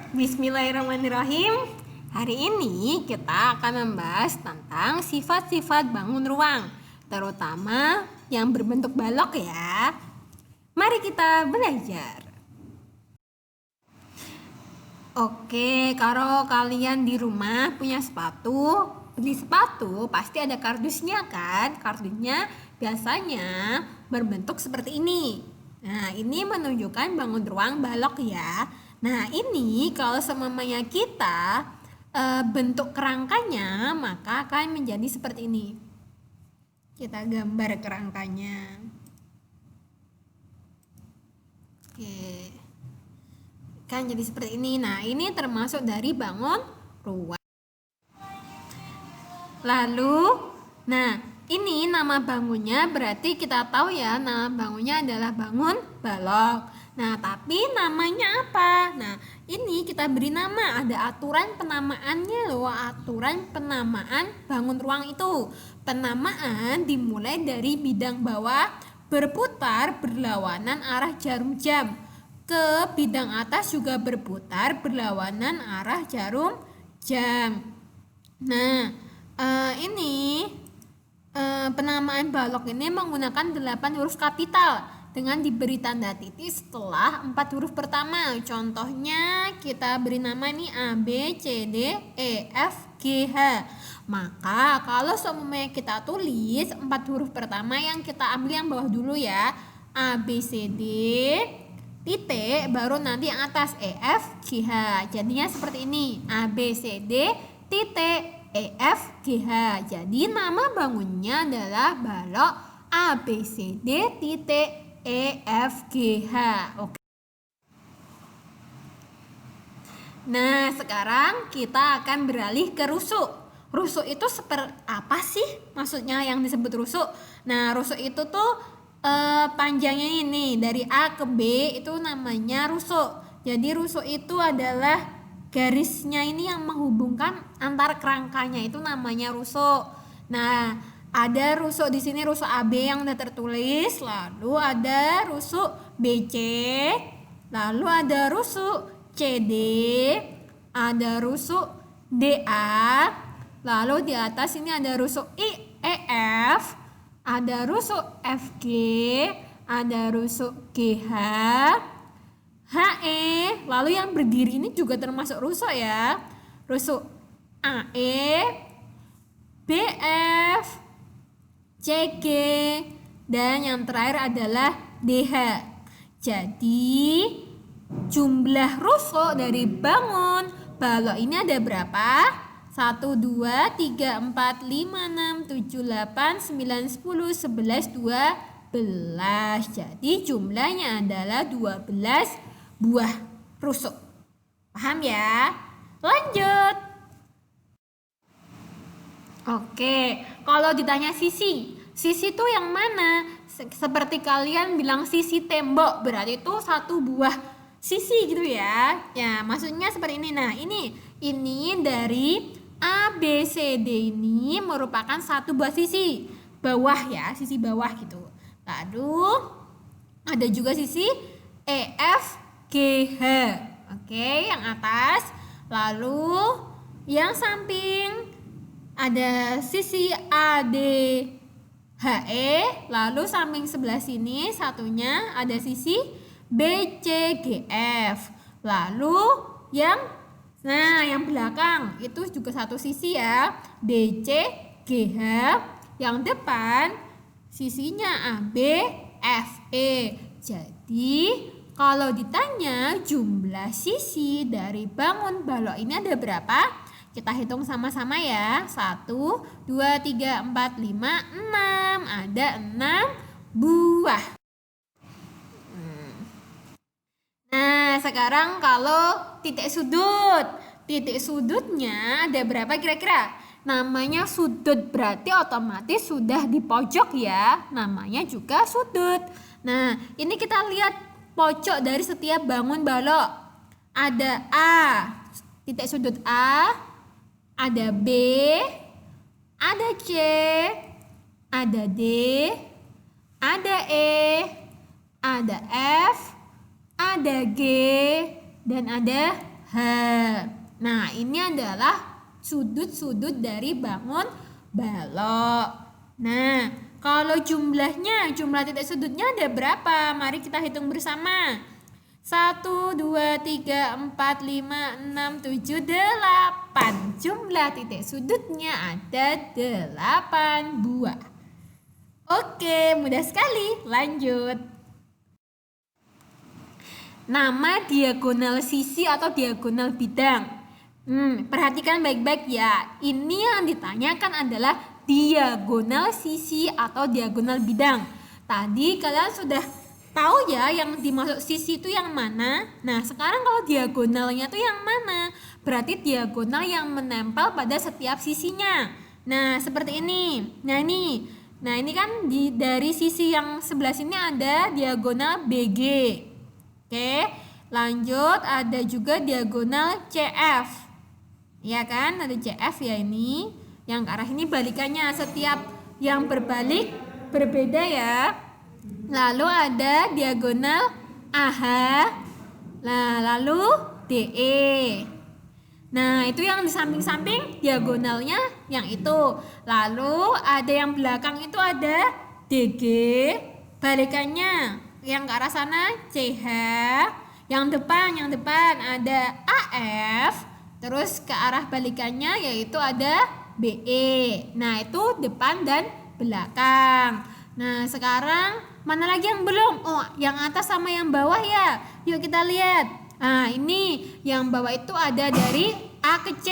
Bismillahirrahmanirrahim. Hari ini kita akan membahas tentang sifat-sifat bangun ruang, terutama yang berbentuk balok ya. Mari kita belajar. Oke, kalau kalian di rumah punya sepatu, beli sepatu pasti ada kardusnya kan? Kardusnya biasanya berbentuk seperti ini. Nah, ini menunjukkan bangun ruang balok ya. Nah, ini kalau semamanya kita bentuk kerangkanya, maka akan menjadi seperti ini. Kita gambar kerangkanya. Oke. Kan jadi seperti ini. Nah, ini termasuk dari bangun ruang. Lalu, nah, ini nama bangunnya berarti kita tahu ya, nama bangunnya adalah bangun balok. Nah, tapi namanya apa? Nah, ini kita beri nama, ada aturan penamaannya loh, aturan penamaan bangun ruang itu. Penamaan dimulai dari bidang bawah berputar berlawanan arah jarum jam. Ke bidang atas juga berputar berlawanan arah jarum jam. Nah, ini penamaan balok ini menggunakan 8 huruf kapital dengan diberi tanda titik setelah 4 huruf pertama. Contohnya kita beri nama nih A, B, C, D, E, F, G, H. Maka kalau semuanya kita tulis 4 huruf pertama yang kita ambil yang bawah dulu ya, A, B, C, D, titik, baru nanti yang atas E, F, G, H. Jadinya seperti ini, A, B, C, D, titik, E, F, G, H. Jadi nama bangunnya adalah balok A, B, C, D, titik, E, F, G, H. Oke. Nah, sekarang kita akan beralih ke rusuk. Rusuk itu seperti apa sih maksudnya yang disebut rusuk? Nah, rusuk itu tuh panjangnya ini dari A ke B itu namanya rusuk. Jadi rusuk itu adalah garisnya ini yang menghubungkan antar kerangkanya, itu namanya rusuk. Nah, ada rusuk di sini, rusuk AB yang udah tertulis, lalu ada rusuk BC, lalu ada rusuk CD, ada rusuk DA, lalu di atas ini ada rusuk EF, ada rusuk FG, ada rusuk GH, HE, lalu yang berdiri ini juga termasuk rusuk ya. Rusuk AE, BF, CG, dan yang terakhir adalah DH. Jadi jumlah rusuk dari bangun balok ini ada berapa? 1, 2, 3, 4, 5, 6, 7, 8, 9, 10, 11, 12. Jadi jumlahnya adalah 12 buah rusuk. Paham ya? Lanjut. Oke, kalau ditanya sisi itu yang mana? Seperti kalian bilang sisi tembok, berarti itu satu buah sisi gitu ya. Ya, maksudnya seperti ini. Nah, ini dari A, B, C, D ini merupakan satu buah sisi bawah ya, sisi bawah gitu. Lalu ada juga sisi E, F, G, H. Oke, yang atas. Lalu yang samping ada sisi AD HE, lalu samping sebelah sini satunya ada sisi BCGF. Lalu yang belakang itu juga satu sisi ya, BCGH. Yang depan sisinya ABFE. Jadi kalau ditanya jumlah sisi dari bangun balok ini ada berapa? Kita hitung sama-sama ya. 1, 2, 3, 4, 5, 6. Ada 6 buah. Nah, sekarang kalau titik sudut. Titik sudutnya ada berapa kira-kira? Namanya sudut, berarti otomatis sudah di pojok ya. Namanya juga sudut. Nah, ini kita lihat pojok dari setiap bangun balok. Ada A, titik sudut A, ada B, ada C, ada D, ada E, ada F, ada G, dan ada H. Nah, ini adalah sudut-sudut dari bangun balok. Nah, kalau jumlah titik sudutnya ada berapa? Mari kita hitung bersama. 1, 2, 3, 4, 5, 6, 7, 8. Jumlah titik sudutnya ada 8 buah. Oke, mudah sekali. Lanjut. Nama diagonal sisi atau diagonal bidang. Perhatikan baik-baik ya. Ini yang ditanyakan adalah diagonal sisi atau diagonal bidang. Tadi kalian sudah tahu ya yang dimaksud sisi itu yang mana. Nah, sekarang kalau diagonalnya itu yang mana? Berarti diagonal yang menempel pada setiap sisinya. Nah, seperti ini. Nah, ini kan dari sisi yang sebelah sini ada diagonal BG. Oke, lanjut ada juga diagonal CF. Ya kan, ada CF ya ini. Yang ke arah ini balikannya, setiap yang berbalik berbeda ya. Lalu ada diagonal AH. Nah, lalu DE. Nah, itu yang di samping-samping diagonalnya yang itu. Lalu ada yang belakang itu ada DG. Balikannya yang ke arah sana CH. Yang depan ada AF. Terus ke arah balikannya yaitu ada BE. Nah, itu depan dan belakang. Nah, sekarang mana lagi yang belum? Oh, yang atas sama yang bawah ya. Yuk kita lihat. Nah, ini yang bawah itu ada dari A ke C.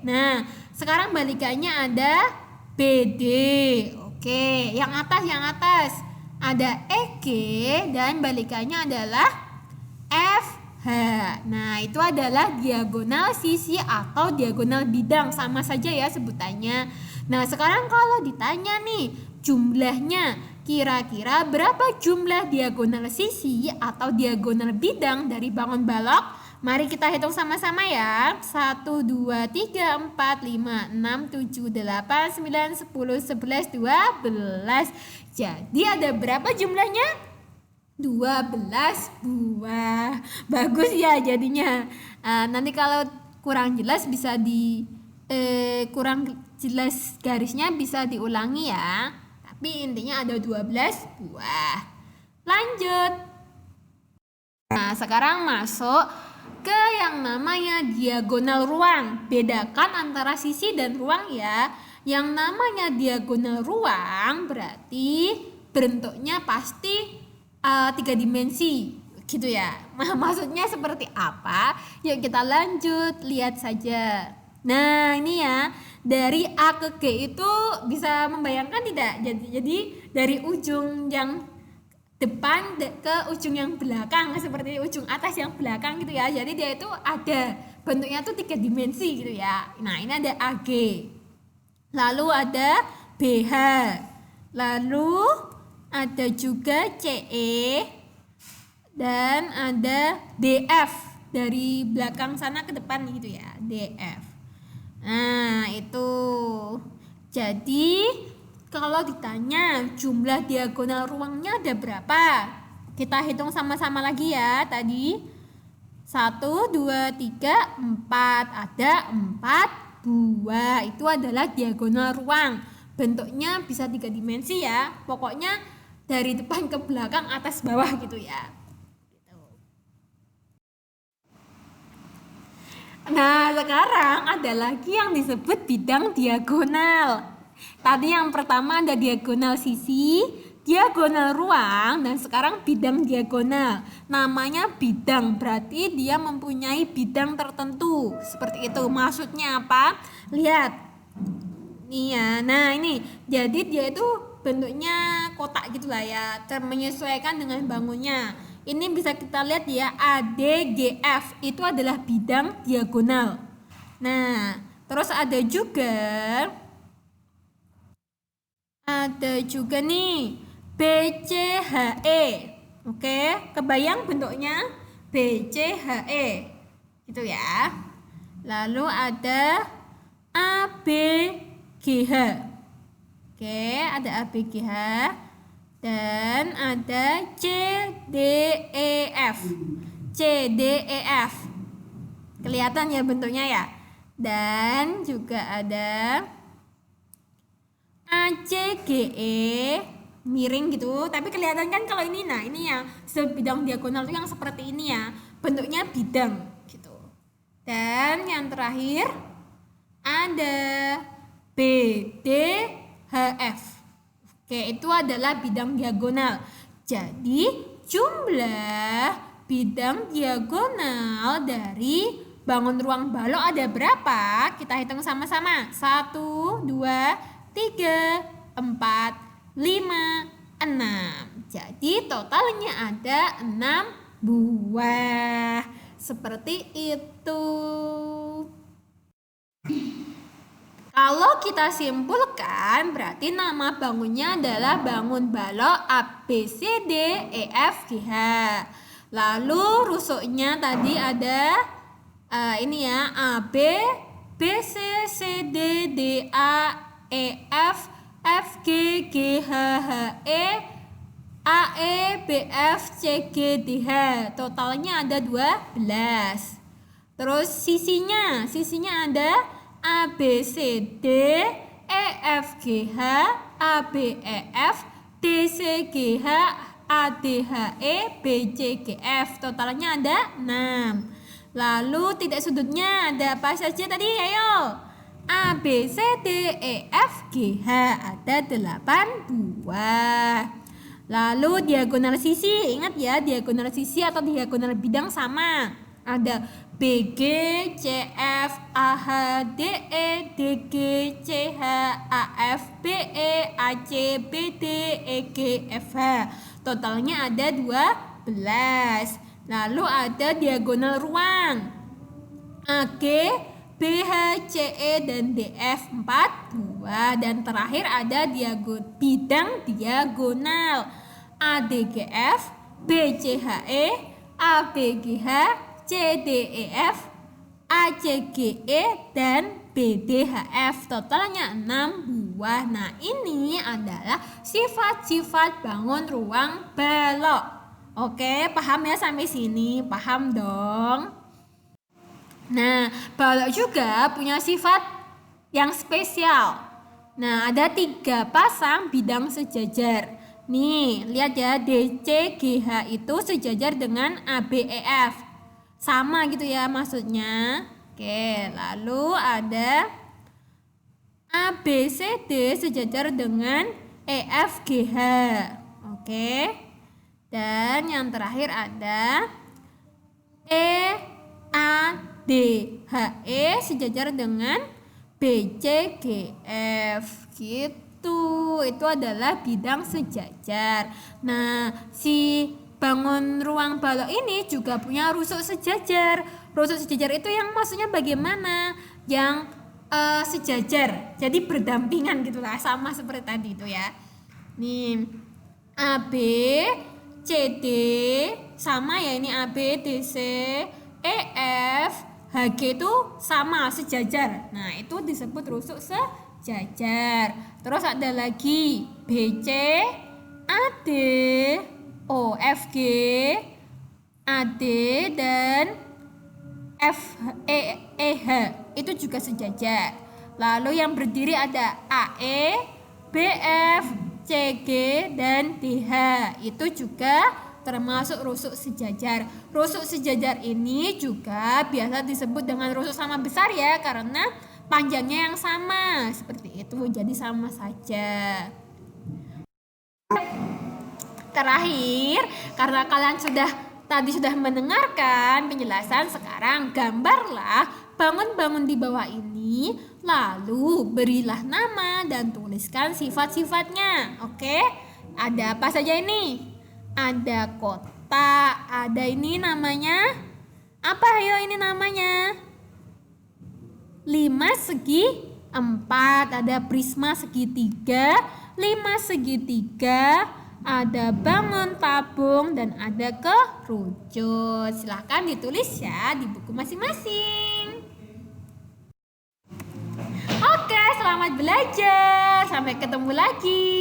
Nah, sekarang balikannya ada BD. Oke, yang atas ada EG dan balikannya adalah FH. Nah, itu adalah diagonal sisi atau diagonal bidang, sama saja ya sebutannya. Nah, sekarang kalau ditanya nih jumlahnya, kira-kira berapa jumlah diagonal sisi atau diagonal bidang dari bangun balok? Mari kita hitung sama-sama ya. 1, 2, 3, 4, 5, 6, 7, 8, 9, 10, 11, 12. Jadi ada berapa jumlahnya? 12 buah. Bagus ya jadinya. Nanti kalau kurang jelas bisa kurang jelas garisnya bisa diulangi ya. Tapi intinya ada 12 buah. Lanjut. Nah, sekarang masuk ke yang namanya diagonal ruang. Bedakan antara sisi dan ruang ya. Yang namanya diagonal ruang berarti bentuknya pasti 3 dimensi gitu ya. Maksudnya seperti apa? Yuk kita lanjut, lihat saja. Nah, ini ya, dari A ke G itu bisa membayangkan tidak? Jadi dari ujung yang depan ke ujung yang belakang, seperti ujung atas yang belakang gitu ya. Jadi dia itu ada bentuknya tuh 3 dimensi gitu ya. Nah, ini ada AG. Lalu ada BH. Lalu ada juga CE dan ada DF, dari belakang sana ke depan gitu ya, DF. Nah, itu. Jadi kalau ditanya jumlah diagonal ruangnya ada berapa? Kita hitung sama-sama lagi ya. Tadi 1, 2, 3, 4. Ada 4 buah. Itu adalah diagonal ruang. Bentuknya bisa 3 dimensi ya. Pokoknya dari depan ke belakang, atas bawah gitu ya. Nah, sekarang ada lagi yang disebut bidang diagonal. Tadi yang pertama ada diagonal sisi, diagonal ruang, dan sekarang bidang diagonal. Namanya bidang, berarti dia mempunyai bidang tertentu. Seperti itu. Maksudnya apa? Lihat. Nih ya. Nah, ini. Jadi dia itu bentuknya kotak gitu lah ya, menyesuaikan dengan bangunnya. Ini bisa kita lihat ya, ADGF itu adalah bidang diagonal. Nah, terus ada juga nih BCHE. Oke, kebayang bentuknya BCHE gitu ya. Lalu ada ABGH. Oke, ada ABGH dan ada CDEF. CDEF. Kelihatan ya bentuknya ya. Dan juga ada ACGE miring gitu, tapi kelihatan kan kalau ini. Nah, ini yang sebidang diagonal itu yang seperti ini ya, bentuknya bidang gitu. Dan yang terakhir ada BDHF. Oke, itu adalah bidang diagonal. Jadi jumlah bidang diagonal dari bangun ruang balok ada berapa? Kita hitung sama-sama. 1, 2, 3, 4, 5, 6. Jadi totalnya ada 6 buah. Seperti itu. Kalau kita simpulkan, berarti nama bangunnya adalah bangun balok A, B, C, D, E, F, G, H. Lalu rusuknya tadi ada ini ya, A, B, B, C, C, D, D, A, E, F, F, G, G, H, H, E, A, E, B, F, C, G, D, H. Totalnya ada 12. Terus sisinya ada A, B, C, D, E, F, G, H, A, B, E, F, D, C, G, H, A, D, H, E, B, C, G, F. Totalnya ada 6. Lalu titik sudutnya ada apa saja tadi? Ayo. A, B, C, D, E, F, G, H. Ada 8 buah. Lalu diagonal sisi. Ingat ya, diagonal sisi atau diagonal bidang sama. Ada BG, CF, AH, DE, DG, CH, AF, BE, AC, BD, EG, FH. Totalnya ada 12. Lalu ada diagonal ruang AG, BH, CE, dan DF 4 buah. Dan terakhir ada bidang diagonal ADGF, BCHE, ABGH, CDEF, ACGE, dan BDHF. Totalnya 6 buah. Nah, ini adalah sifat-sifat bangun ruang balok. Oke, paham ya sampai sini? Paham dong? Nah, balok juga punya sifat yang spesial. Nah, ada 3 pasang bidang sejajar. Nih, lihat ya, DC, GH itu sejajar dengan ABEF. Sama gitu ya maksudnya. Oke, lalu ada ABCD sejajar dengan EFGH. Oke. Dan yang terakhir ada EADHE sejajar dengan BCGF gitu. Itu adalah bidang sejajar. Nah, si bangun ruang balok ini juga punya rusuk sejajar. Rusuk sejajar itu yang maksudnya bagaimana? Yang sejajar. Jadi berdampingan gitulah, sama seperti tadi itu ya. Nih, AB CD sama ya, ini AB, DC, EF, HG itu sama sejajar. Nah, itu disebut rusuk sejajar. Terus ada lagi BC, AD, OFG, AD, dan FEH itu juga sejajar. Lalu yang berdiri ada AE, BF, CG, dan DH. Itu juga termasuk rusuk sejajar. Rusuk sejajar ini juga biasa disebut dengan rusuk sama besar ya, karena panjangnya yang sama. Seperti itu, jadi sama saja. Terakhir, karena kalian tadi sudah mendengarkan penjelasan, sekarang gambarlah bangun-bangun di bawah ini, lalu berilah nama dan tuliskan sifat-sifatnya. Oke, ada apa saja ini? Ada kotak, ada ini namanya apa? Ayo, ini namanya 5 segi 4, ada prisma segitiga, 5 segitiga, ada bangun tabung, dan ada kerucut. Silahkan ditulis ya di buku masing-masing. Oke, selamat belajar. Sampai ketemu lagi.